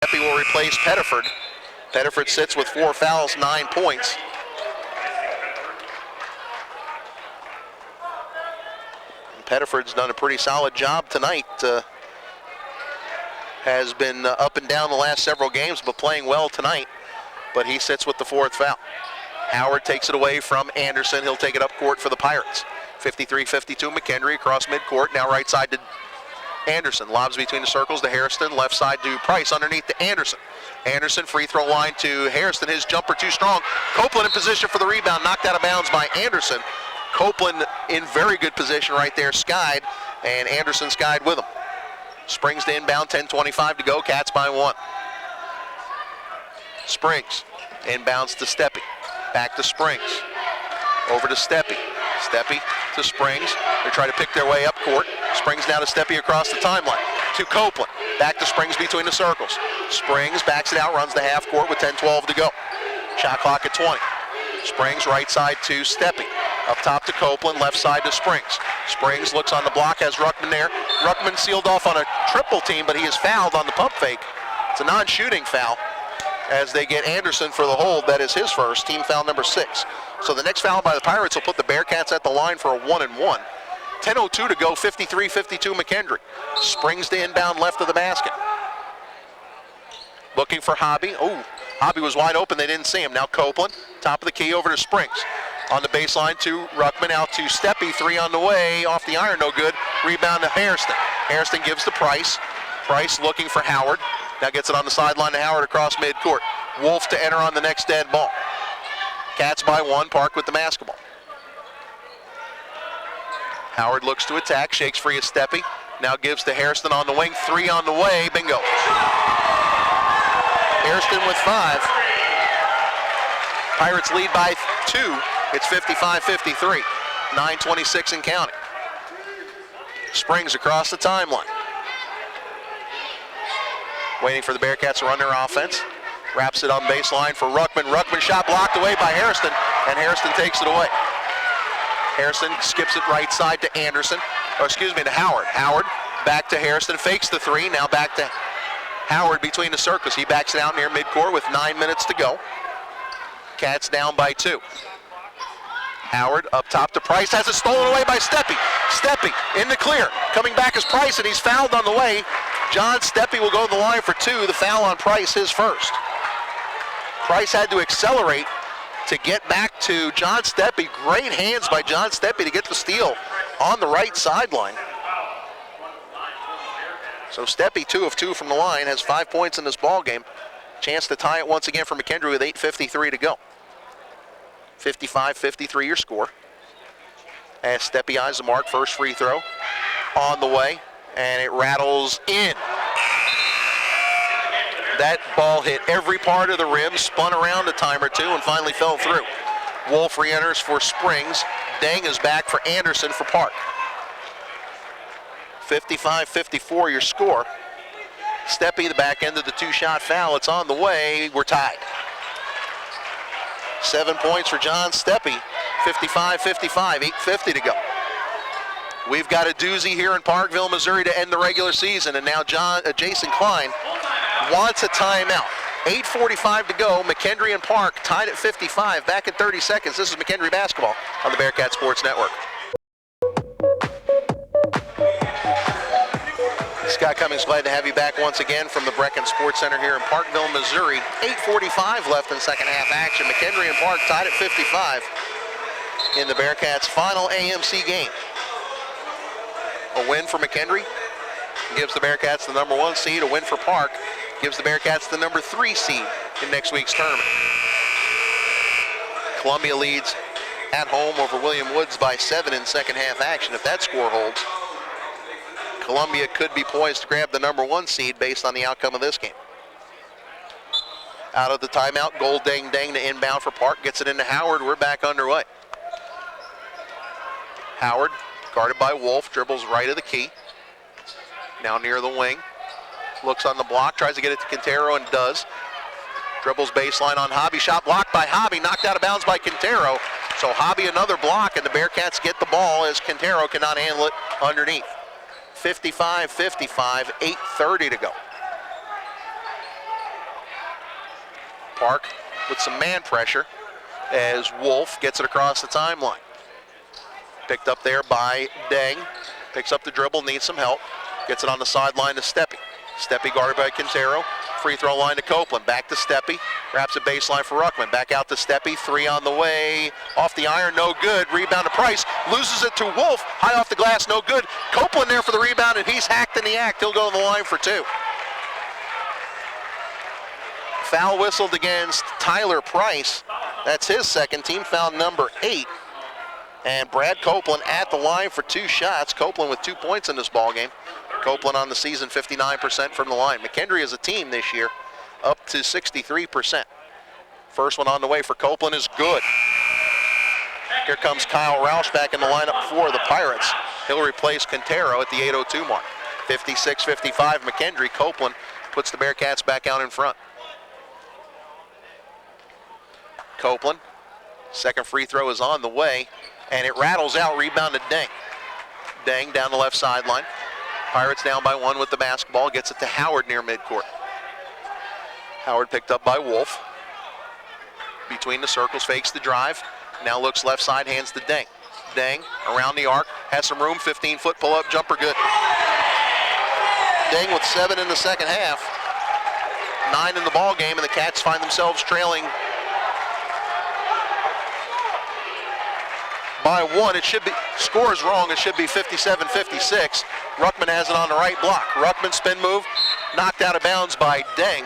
Steppy will replace Pettiford. Pettiford sits with 4 fouls, 9 points. And Pettiford's done a pretty solid job tonight. Has been up and down the last several games, but playing well tonight. But he sits with the 4th foul. Howard takes it away from Anderson. He'll take it up court for the Pirates. 53-52, McKendree across midcourt. Now right side to Anderson. Lobs between the circles to Hairston. Left side to Price. Underneath to Anderson. Anderson, free throw line to Hairston. His jumper too strong. Copeland in position for the rebound. Knocked out of bounds by Anderson. Copeland in very good position right there. Skied, and Anderson skied with him. Springs to inbound. 10:25 to go. Cats by 1. Springs inbounds to Steppy. Back to Springs. Over to Steppy. Steppy to Springs. They try to pick their way up court. Springs now to Steppy across the timeline. To Copeland. Back to Springs between the circles. Springs backs it out, runs the half court with 10:12 to go. Shot clock at 20. Springs right side to Steppy. Up top to Copeland, left side to Springs. Springs looks on the block, has Ruckman there. Ruckman sealed off on a triple team, but he is fouled on the pump fake. It's a non-shooting foul as they get Anderson for the hold. That is his first, team foul number 6. So the next foul by the Pirates will put the Bearcats at the line for a 1-and-1. 10:02 to go, 53-52 McKendree. Springs to inbound left of the basket. Looking for Hobby. Oh, Hobby was wide open, they didn't see him. Now Copeland, top of the key over to Springs. On the baseline to Ruckman, out to Steppy, 3 on the way, off the iron, no good. Rebound to Hairston. Hairston gives to Price. Price looking for Howard. Now gets it on the sideline to Howard across midcourt. Wolff to enter on the next dead ball. Cats by 1, Park with the basketball. Howard looks to attack, shakes free of Steppy. Now gives to Hairston on the wing, 3 on the way, bingo. Hairston with 5. Pirates lead by 2. It's 55-53. 9:26 and counting. Springs across the timeline. Waiting for the Bearcats to run their offense. Wraps it on baseline for Ruckman. Ruckman shot blocked away by Hairston, and Hairston takes it away. Hairston skips it right side to Anderson, to Howard. Howard back to Hairston, fakes the 3, now back to Howard between the circles. He backs it out near midcourt with 9 minutes to go. Cats down by 2. Howard up top to Price, has it stolen away by Steppy. Steppy in the clear, coming back is Price, and he's fouled on the way. John Steppy will go to the line for 2. The foul on Price, his first. Price had to accelerate to get back to John Steppy. Great hands by John Steppy to get the steal on the right sideline. So Steppy 2 of 2 from the line, has 5 points in this ball game. Chance to tie it once again for McKendree with 8:53 to go. 55-53 your score. As Steppy eyes the mark, first free throw on the way, and it rattles in. That ball hit every part of the rim, spun around a time or 2, and finally fell through. Wolff re-enters for Springs. Dang is back for Anderson for Park. 55-54 your score. Steppy, the back end of the 2-shot foul. It's on the way. We're tied. 7 points for John Steppy. 55-55, 8:50 to go. We've got a doozy here in Parkville, Missouri to end the regular season, and now Jason Klein wants a timeout. 8:45 to go. McKendree and Park tied at 55. Back in 30 seconds. This is McKendree basketball on the Bearcat Sports Network. Scott Cummings, glad to have you back once again from the Brecken Sports Center here in Parkville, Missouri. 8:45 left in second half action. McKendree and Park tied at 55 in the Bearcats' final AMC game. A win for McKendree gives the Bearcats the number 1 seed. A win for Park gives the Bearcats the number 3 seed in next week's tournament. Columbia leads at home over William Woods by 7 in second half action. If that score holds, Columbia could be poised to grab the number 1 seed based on the outcome of this game. Out of the timeout, Gold Dang Dang to inbound for Park. Gets it into Howard. We're back underway. Howard, guarded by Wolff, dribbles right of the key. Now near the wing. Looks on the block, tries to get it to Quintero and does. Dribbles baseline on Hobby. Shot blocked by Hobby, knocked out of bounds by Quintero. So Hobby another block, and the Bearcats get the ball as Quintero cannot handle it underneath. 55-55, 8:30 to go. arc with some man pressure as Wolff gets it across the timeline. Picked up there by Deng. Picks up the dribble, needs some help. Gets it on the sideline to Steppe. Steppe guarded by Quintero. Free throw line to Copeland. Back to Steppe. Wraps a baseline for Ruckman. Back out to Steppe. 3 on the way. Off the iron, no good. Rebound to Price. Loses it to Wolff. High off the glass, no good. Copeland there for the rebound, and he's hacked in the act. He'll go to the line for 2. Foul whistled against Tyler Price. That's his second, team foul number 8. And Brad Copeland at the line for 2 shots. Copeland with 2 points in this ball game. Copeland on the season, 59% from the line. McKendree as a team this year up to 63%. First one on the way for Copeland is good. Here comes Kyle Roush back in the lineup for the Pirates. He'll replace Quintero at the 8:02 mark. 56-55 McKendree. Copeland puts the Bearcats back out in front. Copeland, second free throw is on the way, and it rattles out, rebound to Deng. Deng down the left sideline. Pirates down by 1 with the basketball, gets it to Howard near midcourt. Howard picked up by Wolff. Between the circles, fakes the drive. Now looks left side, hands to Deng. Deng around the arc, has some room, 15-foot pull-up jumper, good. Deng with 7 in the second half. 9 in the ball game, and the Cats find themselves trailing by 1. It should be, score is wrong, it should be 57-56. Ruckman has it on the right block. Ruckman spin move, knocked out of bounds by Deng.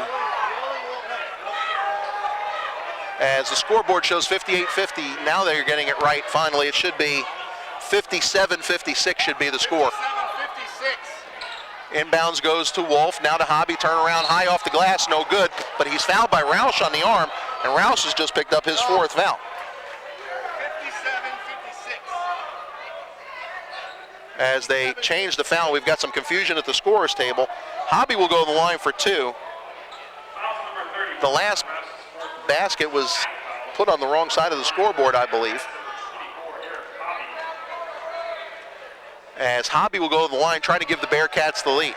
As the scoreboard shows 58-50, now they're getting it right. Finally, it should be 57-56 should be the score. Inbounds goes to Wolff, now to Hobby, turn around, high off the glass, no good, but he's fouled by Roush on the arm, and Roush has just picked up his 4th foul. As they change the foul, we've got some confusion at the scorer's table. Hobby will go to the line for 2. The last basket was put on the wrong side of the scoreboard, I believe. As Hobby will go to the line, trying to give the Bearcats the lead.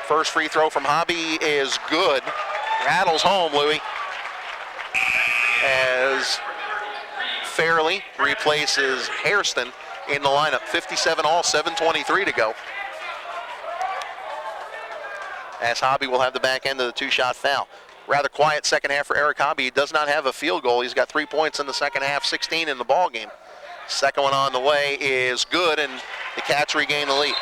First free throw from Hobby is good. Rattles home, Louie. As Fairley replaces Hairston in the lineup. 57 all, 7:23 to go. As Hobby will have the back end of the 2-shot foul. Rather quiet second half for Eric Hobby. He does not have a field goal. He's got 3 points in the second half, 16 in the ball game. Second one on the way is good, and the Cats regain the lead.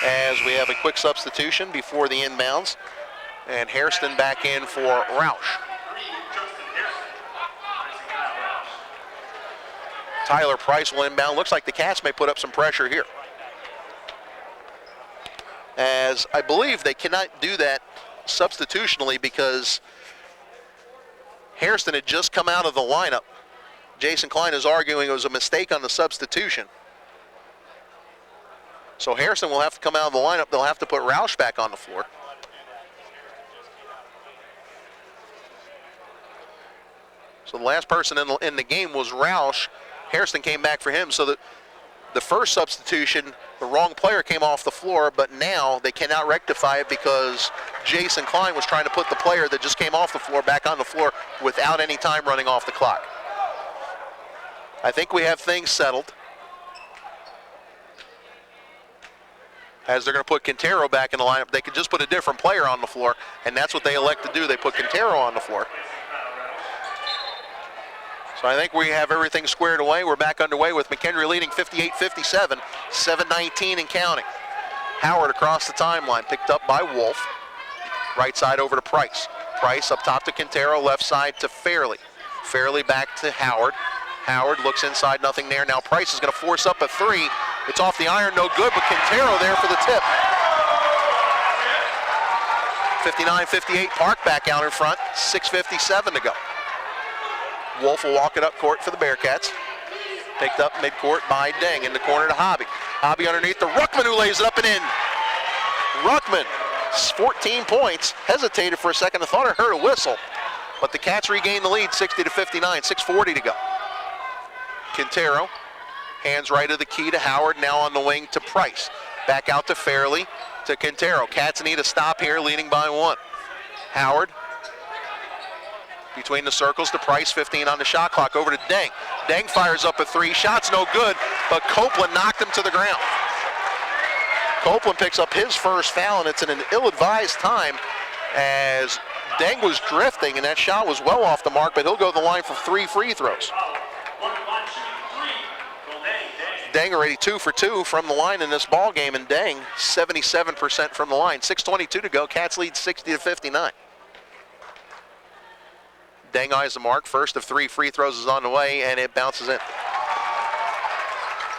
As we have a quick substitution before the inbounds, and Hairston back in for Roush. Tyler Price will inbound. Looks like the Cats may put up some pressure here. As I believe they cannot do that substitutionally because Hairston had just come out of the lineup. Jason Klein is arguing it was a mistake on the substitution. So Hairston will have to come out of the lineup. They'll have to put Roush back on the floor. So the last person in the game was Roush. Hairston came back for him, so that the first substitution, the wrong player came off the floor, but now they cannot rectify it because Jason Klein was trying to put the player that just came off the floor back on the floor without any time running off the clock. I think we have things settled. As they're going to put Quintero back in the lineup, they could just put a different player on the floor, and that's what they elect to do. They put Quintero on the floor. So I think we have everything squared away. We're back underway with McKendree leading 58-57, 7:19 and counting. Howard across the timeline, picked up by Wolff. Right side over to Price. Price up top to Quintero, left side to Fairley. Fairley back to Howard. Howard looks inside, nothing there. Now Price is going to force up a 3. It's off the iron, no good, but Quintero there for the tip. 59-58, Park back out in front, 6:57 to go. Wolff will walk it up court for the Bearcats. Picked up midcourt by Deng in the corner to Hobby. Hobby underneath to Ruckman, who lays it up and in. Ruckman, 14 points. Hesitated for a second. I thought I heard a whistle. But the Cats regain the lead, 60-59, 6:40 to go. Quintero, hands right of the key to Howard, now on the wing to Price. Back out to Fairley, to Quintero. Cats need a stop here, leading by 1. Howard Between the circles to Price, 15 on the shot clock, over to Deng. Deng fires up a three, shot's no good, but Copeland knocked him to the ground. Copeland picks up his first foul, and it's in an ill-advised time as Deng was drifting, and that shot was well off the mark, but he'll go to the line for 3 free throws. Deng already 2 for 2 from the line in this ball game, and Deng 77% from the line. 6:22 to go. Cats lead 60-59. Deng eyes the mark. First of 3 free throws is on the way, and it bounces in.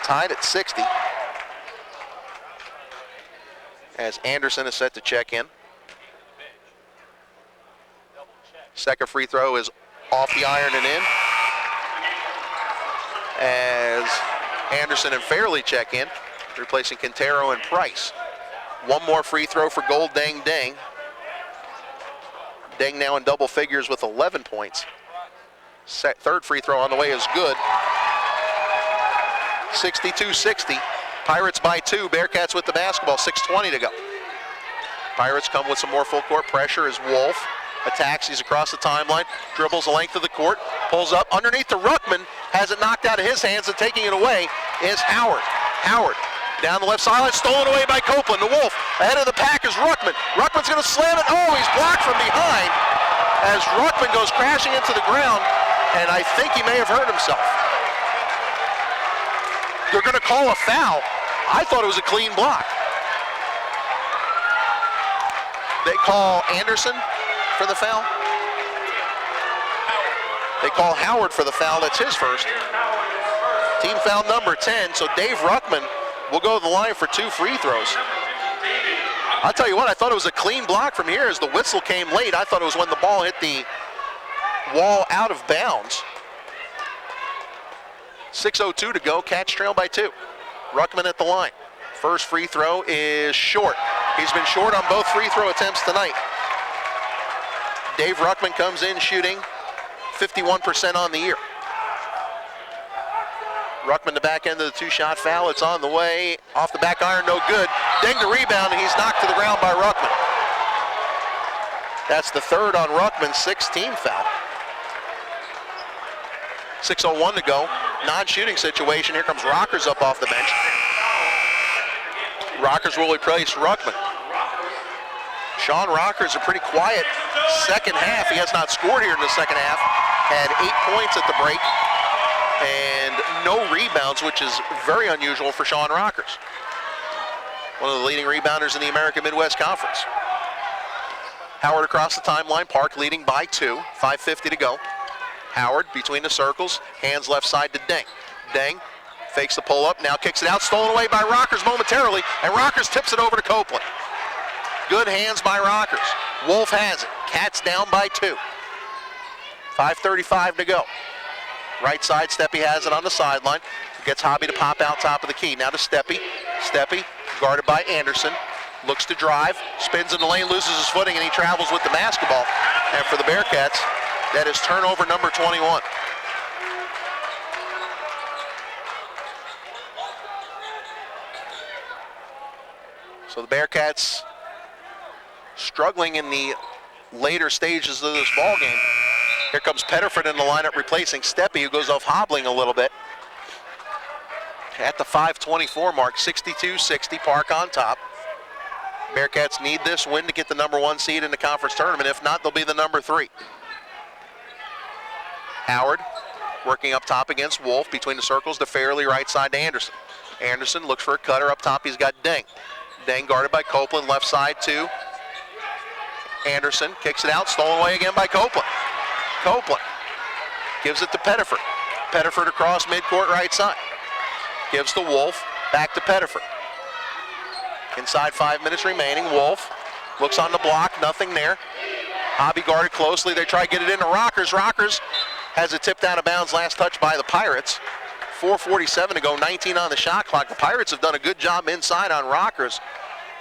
Tied at 60. As Anderson is set to check in. Second free throw is off the iron and in. As Anderson and Fairley check in, replacing Quintero and Price. One more free throw for Gold Deng. Deng now in double figures with 11 points. Third free throw on the way is good. 62-60. Pirates by 2. Bearcats with the basketball. 6:20 to go. Pirates come with some more full court pressure as Wolff attacks. He's across the timeline, dribbles the length of the court, pulls up underneath to Ruckman, has it knocked out of his hands, and taking it away is Howard. Howard down the left sideline, stolen away by Copeland. The Wolff ahead of the pack is Ruckman. Ruckman's going to slam it. Oh, he's blocked from behind as Ruckman goes crashing into the ground, and I think he may have hurt himself. They're going to call a foul. I thought it was a clean block. They call Anderson for the foul. They call Howard for the foul. That's his first. Team foul number 10. So Dave Ruckman will go to the line for 2 free throws. I'll tell you what, I thought it was a clean block from here as the whistle came late. I thought it was when the ball hit the wall out of bounds. 6:02 to go. Cats trail by 2. Ruckman at the line. First free throw is short. He's been short on both free throw attempts tonight. Dave Ruckman comes in shooting 51% on the year. Ruckman the back end of the 2-shot foul. It's on the way. Off the back iron, no good. Deng the rebound, and he's knocked to the ground by Ruckman. That's the third on Ruckman's 6th foul. 6:01 to go. Non-shooting situation. Here comes Rockers up off the bench. Rockers will replace Ruckman. Sean Rockers, a pretty quiet second half. He has not scored here in the second half. Had 8 points at the break and no rebounds, which is very unusual for Sean Rockers. One of the leading rebounders in the American Midwest Conference. Howard across the timeline. Park leading by 2. 5:50 to go. Howard between the circles. Hands left side to Deng. Deng fakes the pull-up, now kicks it out, stolen away by Rockers momentarily, and Rockers tips it over to Copeland. Good hands by Rockers. Wolff has it. Cats down by 2. 5:35 to go. Right side, Steppe has it on the sideline. Gets Hobby to pop out top of the key. Now to Steppe. Steppe, guarded by Anderson. Looks to drive, spins in the lane, loses his footing, and he travels with the basketball. And for the Bearcats, that is turnover number 21. So the Bearcats struggling in the later stages of this ball game. Here comes Pettiford in the lineup replacing Steppe, who goes off hobbling a little bit. At the 5:24 mark, 62-60, Park on top. Bearcats need this win to get the number 1 seed in the conference tournament. If not, they'll be the number 3. Howard working up top against Wolff, between the circles to Fairley, right side to Anderson. Anderson looks for a cutter up top. He's got Deng. Deng guarded by Copeland, left side to Anderson. Kicks it out, stolen away again by Copeland. Copeland gives it to Pettiford. Pettiford across midcourt right side. Gives to Wolff, back to Pettiford. Inside 5 minutes remaining. Wolff looks on the block, nothing there. Hobby guarded closely. They try to get it into Rockers. Rockers has it tipped out of bounds, last touch by the Pirates. 4:47 to go, 19 on the shot clock. The Pirates have done a good job inside on Rockers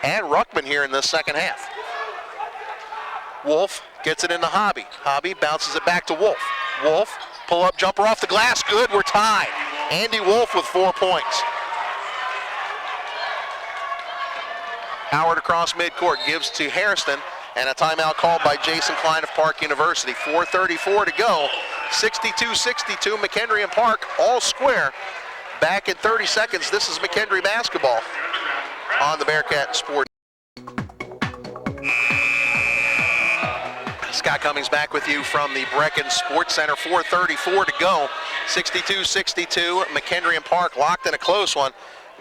and Ruckman here in the second half. Wolff gets it into Hobby. Hobby bounces it back to Wolff. Wolff, pull up jumper off the glass, good, we're tied. Andy Wolff with 4 points. Howard across midcourt, gives to Hairston. and a timeout called by Jason Klein of Park University. 4:34 to go. 62-62, McKendree and Park all square. Back in 30 seconds, this is McKendree basketball on the Bearcat Sports. Scott Cummings back with you from the Brecken Sports Center. 4:34 to go. 62-62, McKendree and Park locked in a close one.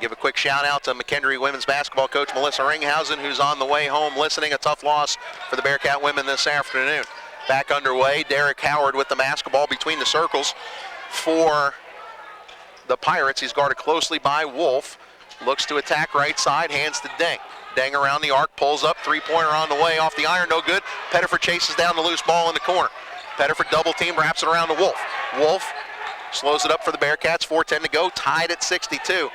Give a quick shout out to McKendree women's basketball coach Melissa Ringhausen, who's on the way home listening. A tough loss for the Bearcat women this afternoon. Back underway, Derek Howard with the basketball between the circles for the Pirates. He's guarded closely by Wolff. Looks to attack right side, hands to Deng. Deng around the arc, pulls up, three-pointer on the way, off the iron, no good. Pettiford chases down the loose ball in the corner. Pettiford double team, wraps it around to Wolff. Wolff slows it up for the Bearcats, 4:10 to go, tied at 62.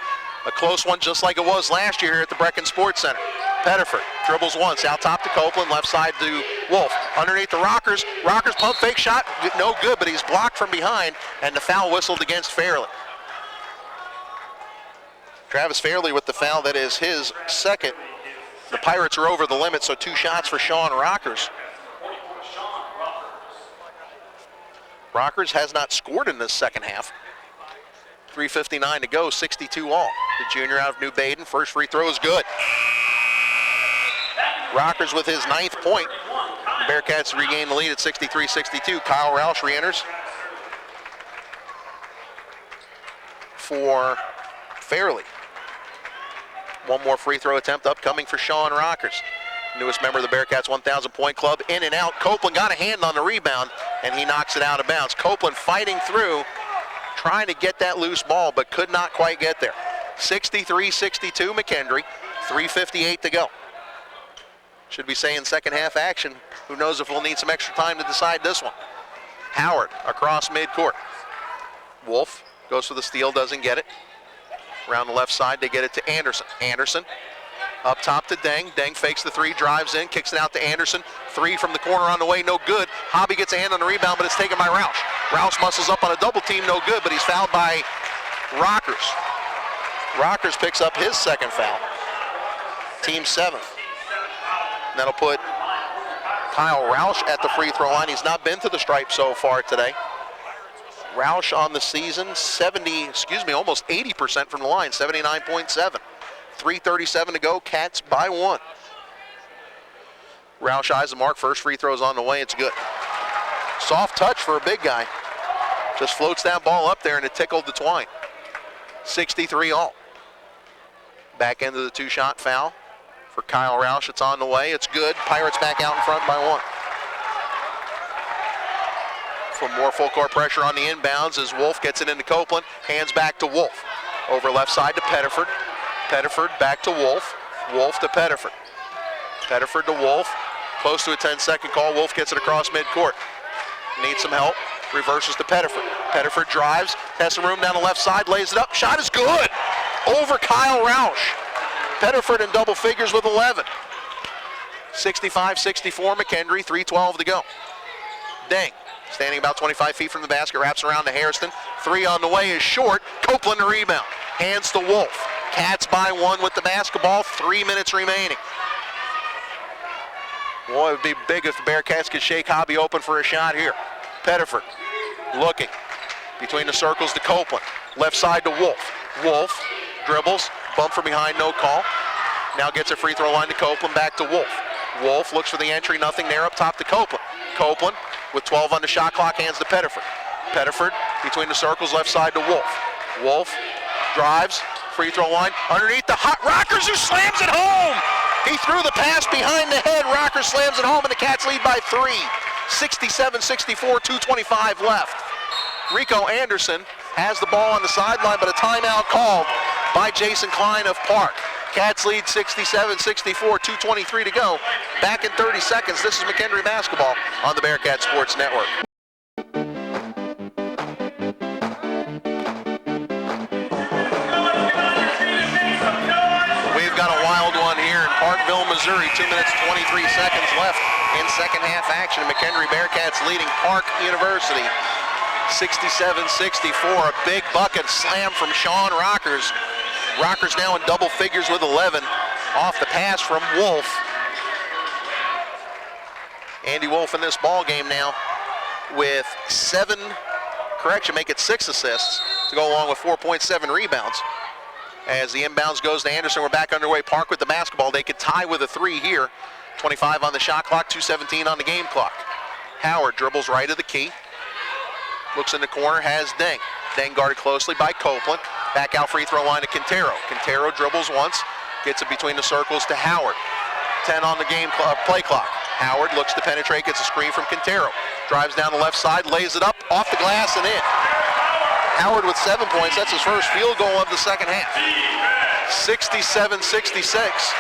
A close one just like it was last year here at the Brecken Sports Center. Pettiford dribbles once, out top to Copeland, left side to Wolff. Underneath the Rockers, Rockers pump fake shot, no good, but he's blocked from behind, and the foul whistled against Fairley. Travis Fairley with the foul, that is his second. The Pirates are over the limit, so 2 shots for Sean Rockers. Rockers has not scored in this second half. 3:59 to go, 62 all. The junior out of New Baden, first free throw is good. Rockers with his 9th point. The Bearcats regain the lead at 63-62. Kyle Roush re-enters for Fairley. One more free throw attempt upcoming for Sean Rockers, newest member of the Bearcats 1,000 point club. In and out. Copeland got a hand on the rebound, and he knocks it out of bounds. Copeland fighting through, trying to get that loose ball, but could not quite get there. 63-62 McKendree, 3:58 to go. Should be saying second half action. Who knows if we'll need some extra time to decide this one. Howard across midcourt. Wolff goes for the steal, doesn't get it. Around the left side, they get it to Anderson. Anderson up top to Deng. Deng fakes the three, drives in, kicks it out to Anderson. Three from the corner on the way, no good. Hobby gets a hand on the rebound, but it's taken by Roush. Roush muscles up on a double team, no good, but he's fouled by Rockers. Rockers picks up his second foul. Team 7th. And that'll put Kyle Roush at the free throw line. He's not been to the stripe so far today. Roush on the season, almost 80% from the line, 79.7. 3:37 to go, Cats by 1. Roush eyes the mark, first free throw's on the way, it's good. Soft touch for a big guy. Just floats that ball up there and it tickled the twine. 63 all. Back into the 2-shot foul for Kyle Roush, it's on the way, it's good. Pirates back out in front by 1. For more full court pressure on the inbounds as Wolff gets it into Copeland, hands back to Wolff. Over left side to Pettiford. Pettiford back to Wolff. Wolff to Pettiford. Pettiford to Wolff. Close to a 10-second call. Wolff gets it across midcourt. Needs some help. Reverses to Pettiford. Pettiford drives, has some room down the left side, lays it up. Shot is good. Over Kyle Roush. Pettiford in double figures with 11. 65-64 McKendree, 3:12 to go. Deng. Standing about 25 feet from the basket, wraps around to Hairston. 3 on the way is short. Copeland the rebound. Hands to Wolff. Cats by 1 with the basketball. 3 minutes remaining. Boy, it would be big if the Bearcats could shake Hobby open for a shot here. Pettiford looking between the circles to Copeland. Left side to Wolff. Wolff dribbles, bump from behind, no call. Now gets a free throw line to Copeland, back to Wolff. Wolff looks for the entry, nothing there, up top to Copeland. Copeland with 12 on the shot clock, hands to Pettiford. Pettiford between the circles, left side to Wolff. Wolff drives, free throw line, underneath the hot Rockers, who slams it home! He threw the pass behind the head, Rockers slams it home, and the Cats lead by 3. 67-64, 2:25 left. Rico Anderson has the ball on the sideline, but a timeout called by Jason Klein of Park. Cats lead 67-64, 2:23 to go. Back in 30 seconds, this is McKendree basketball on the Bearcat Sports Network. We've got a wild one here in Parkville, Missouri. 2 minutes, 23 seconds left in second half action. McKendree Bearcats leading Park University 67-64. A big bucket slam from Sean Rockers. Rockers now in double figures with 11 off the pass from Wolff. Andy Wolff in this ball game now with 6 assists to go along with 4.7 rebounds. As the inbounds goes to Anderson, we're back underway. Park with the basketball. They could tie with a 3 here. 25 on the shot clock, 2:17 on the game clock. Howard dribbles right of the key. Looks in the corner, has Deng. Deng guarded closely by Copeland. Back out free throw line to Quintero. Quintero dribbles once, gets it between the circles to Howard. 10 on the play clock. Howard looks to penetrate, gets a screen from Quintero. Drives down the left side, lays it up, off the glass and in. Howard with 7 points, that's his first field goal of the second half. 67-66,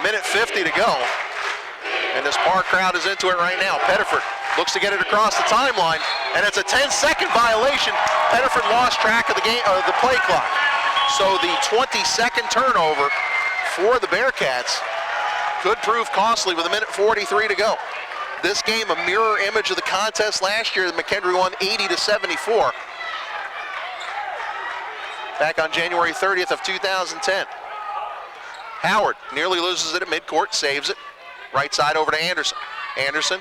minute 50 to go. And this Park crowd is into it right now. Pettiford looks to get it across the timeline, and it's a 10-second violation. Pettiford lost track of the play clock. So the 22nd turnover for the Bearcats could prove costly with a minute 43 to go. This game, a mirror image of the contest last year. McKendree won 80-74. Back on January 30th of 2010. Howard nearly loses it at midcourt, saves it. Right side over to Anderson. Anderson,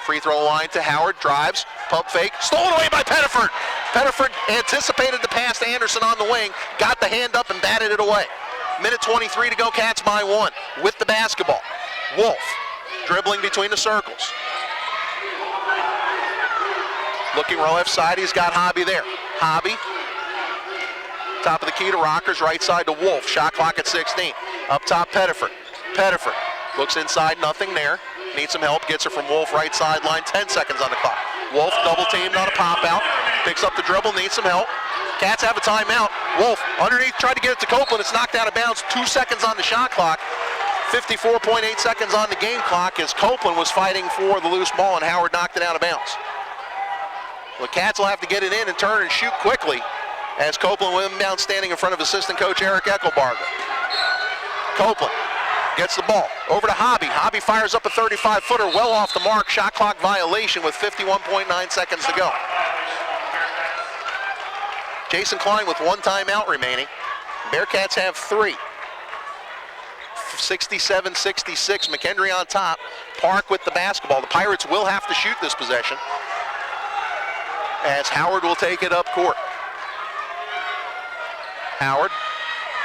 free throw line to Howard, drives, pump fake, stolen away by Pettiford. Pettiford anticipated the pass to Anderson on the wing, got the hand up and batted it away. Minute 23 to go, Cats by 1 with the basketball. Wolff dribbling between the circles. Looking left side, he's got Hobby there. Hobby, top of the key to Rockers, right side to Wolff. Shot clock at 16. Up top, Pettiford. Pettiford looks inside, nothing there. Needs some help, gets it from Wolff, right sideline, 10 seconds on the clock. Wolff double teamed on a pop out, picks up the dribble, needs some help. Cats have a timeout. Wolff underneath, tried to get it to Copeland, it's knocked out of bounds, 2 seconds on the shot clock. 54.8 seconds on the game clock as Copeland was fighting for the loose ball and Howard knocked it out of bounds. The Cats will have to get it in and turn and shoot quickly as Copeland with inbound standing in front of assistant coach Eric Eckelbarger. Copeland gets the ball over to Hobby. Hobby fires up a 35-footer well off the mark. Shot clock violation with 51.9 seconds to go. Jason Klein with 1 timeout remaining. Bearcats have 3. 67-66, McKendree on top. Park with the basketball. The Pirates will have to shoot this possession as Howard will take it up court. Howard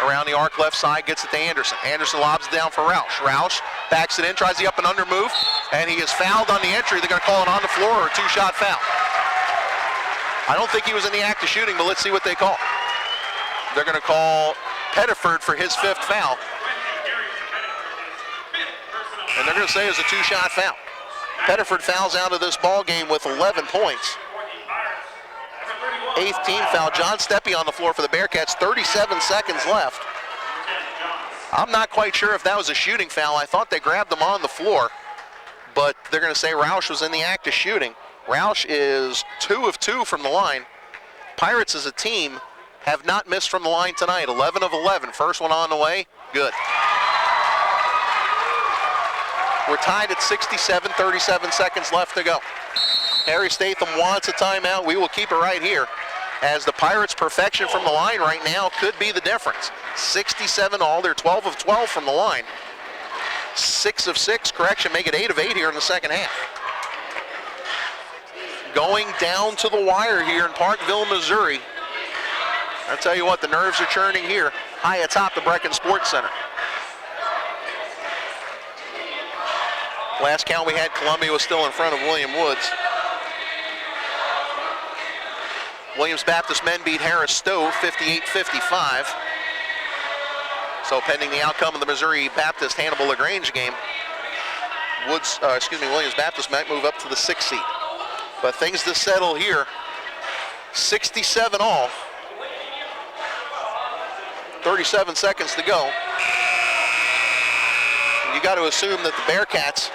around the arc left side, gets it to Anderson. Anderson lobs it down for Roush. Roush backs it in, tries the up and under move, and he is fouled on the entry. They're going to call it on the floor or a 2-shot foul. I don't think he was in the act of shooting, but let's see what they call. They're going to call Pettiford for his 5th foul. And they're going to say it's a 2-shot foul. Pettiford fouls out of this ball game with 11 points. 8th team foul. John Steppe on the floor for the Bearcats, 37 seconds left. I'm not quite sure if that was a shooting foul. I thought they grabbed him on the floor, but they're going to say Roush was in the act of shooting. Roush is 2 of 2 from the line. Pirates as a team have not missed from the line tonight. 11 of 11. First one on the way. Good. We're tied at 67, 37 seconds left to go. Harry Statham wants a timeout. We will keep it right here as the Pirates' perfection from the line right now could be the difference. 67 all. They're 12 of 12 from the line. 6 of 6, correction, make it 8 of 8 here in the second half. Going down to the wire here in Parkville, Missouri. I'll tell you what, the nerves are churning here high atop the Brecken Sports Center. Last count we had, Columbia was still in front of William Woods. Williams Baptist men beat Harris Stowe 58-55. So pending the outcome of the Missouri Baptist Hannibal LaGrange game, Williams Baptist might move up to the 6th seed. But things to settle here. 67 all. 37 seconds to go. And you got to assume that the Bearcats,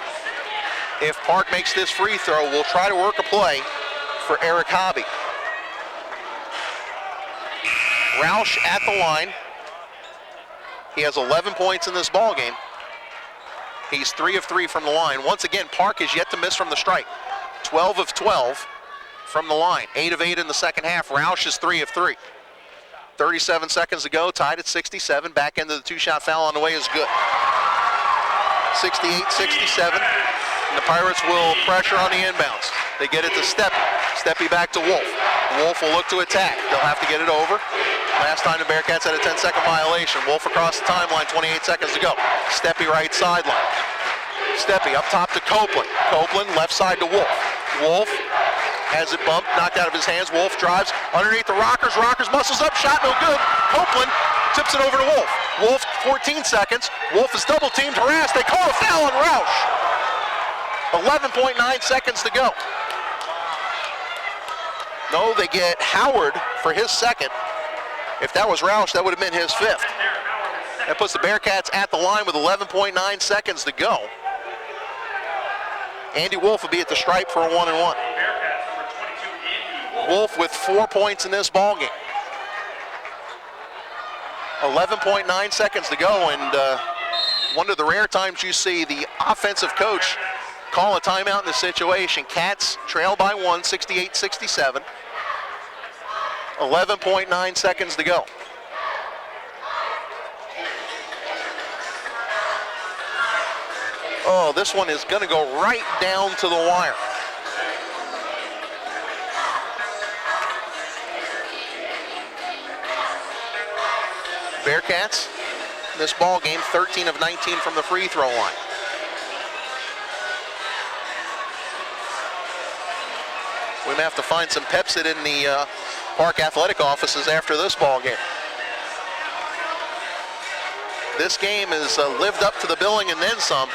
if Park makes this free throw, will try to work a play for Eric Hobby. Roush at the line. He has 11 points in this ball game. He's 3 of 3 from the line. Once again, Park is yet to miss from the strike. 12 of 12 from the line. 8 of 8 in the second half. Roush is 3 of 3. 37 seconds to go, tied at 67. Back into the 2-shot foul on the way is good. 68-67. And the Pirates will pressure on the inbounds. They get it to Steppy. Steppy back to Wolff. Wolff will look to attack. They'll have to get it over. Last time the Bearcats had a 10-second violation. Wolff across the timeline, 28 seconds to go. Steppy right sideline. Steppy up top to Copeland. Copeland left side to Wolff. Wolff has it bumped, knocked out of his hands. Wolff drives underneath the Rockers. Rockers muscles up, shot no good. Copeland tips it over to Wolff. Wolff 14 seconds. Wolff is double teamed, harassed. They call a foul on Roush. 11.9 seconds to go. No, they get Howard for his second. If that was Roush, that would have been his fifth. That puts the Bearcats at the line with 11.9 seconds to go. Andy Wolff will be at the stripe for a 1-and-1. Wolff with 4 points in this ball game. 11.9 seconds to go, and one of the rare times you see the offensive coach call a timeout in this situation. Cats trail by 1, 68-67. 11.9 seconds to go. Oh, this one is going to go right down to the wire. Bearcats, in this ball game, 13 of 19 from the free throw line. We may have to find some Pepsid in the Park Athletic offices after this ball game. This game has lived up to the billing and then some.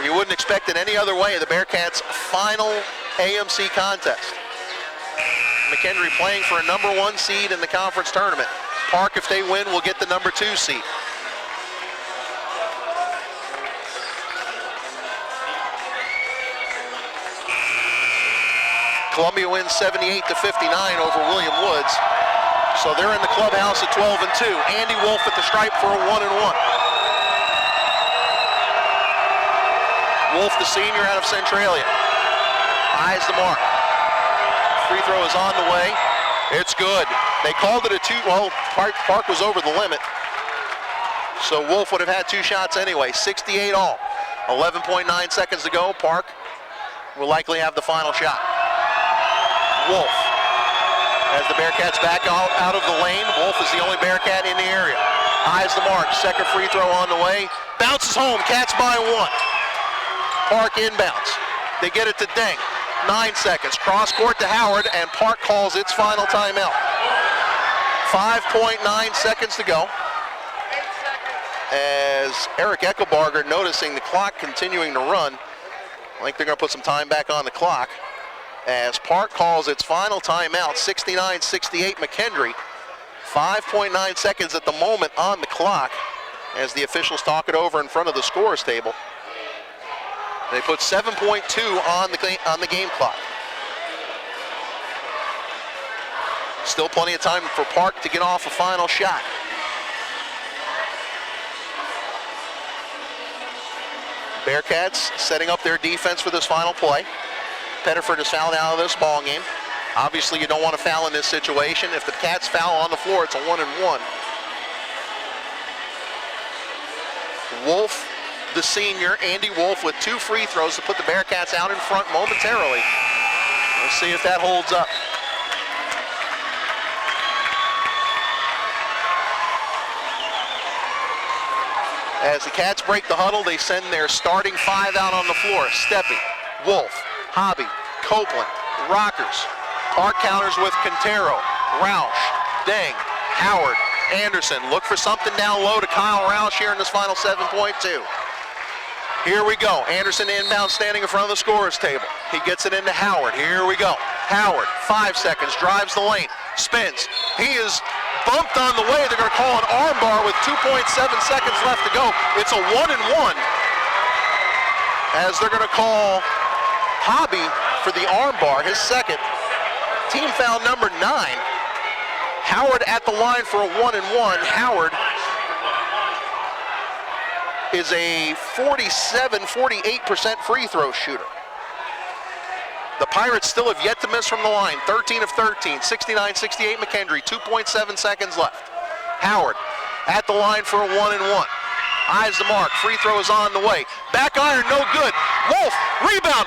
You wouldn't expect it any other way. The Bearcats' final AMC contest. McKendree playing for a #1 seed in the conference tournament. Park, if they win, will get the #2 seed. Columbia wins 78-59 over William Woods. So they're in the clubhouse at 12-2. Andy Wolff at the stripe for a 1-and-1. Wolff, the senior out of Centralia. Eyes the mark. Free throw is on the way. It's good. They called it a 2. Well, Park was over the limit. So Wolff would have had 2 shots anyway. 68 all. 11.9 seconds to go. Park will likely have the final shot. Wolff. As the Bearcats back out of the lane, Wolff is the only Bearcat in the area. Eyes the mark. Second free throw on the way. Bounces home. Cats by 1. Park inbounds. They get it to Deng. 9 seconds. Cross court to Howard, and Park calls its final timeout. 5.9 seconds to go. As Eric Eckelbarger noticing the clock continuing to run, I think they're going to put some time back on the clock. As Park calls its final timeout, 69-68 McKendree. 5.9 seconds at the moment on the clock as the officials talk it over in front of the scorer's table. They put 7.2 on the game clock. Still plenty of time for Park to get off a final shot. Bearcats setting up their defense for this final play. Pettiford is fouled out of this ball game. Obviously, you don't want to foul in this situation. If the Cats foul on the floor, it's a 1-and-1. Wolff, the senior, Andy Wolff, with 2 free throws to put the Bearcats out in front momentarily. Let's see if that holds up. As the Cats break the huddle, they send their starting 5 out on the floor. Steppy, Wolff, Hobby, Copeland, Rockers. Park counters with Quintero, Roush, Deng, Howard, Anderson. Look for something down low to Kyle Roush here in this final 7.2. Here we go. Anderson inbound, standing in front of the scorer's table. He gets it into Howard. Here we go. Howard, 5 seconds, drives the lane, spins. He is bumped on the way. They're going to call an arm bar with 2.7 seconds left to go. It's a 1-and-1 as they're going to call Hobby for the arm bar, his second. Team foul number 9. Howard at the line for a 1-and-1. Howard is a 48% free throw shooter. The Pirates still have yet to miss from the line. 13 of 13, 69-68 McKendree, 2.7 seconds left. Howard at the line for a 1-and-1. eyes the mark. Free throw is on the way. Back iron, no good. Wolff, rebound,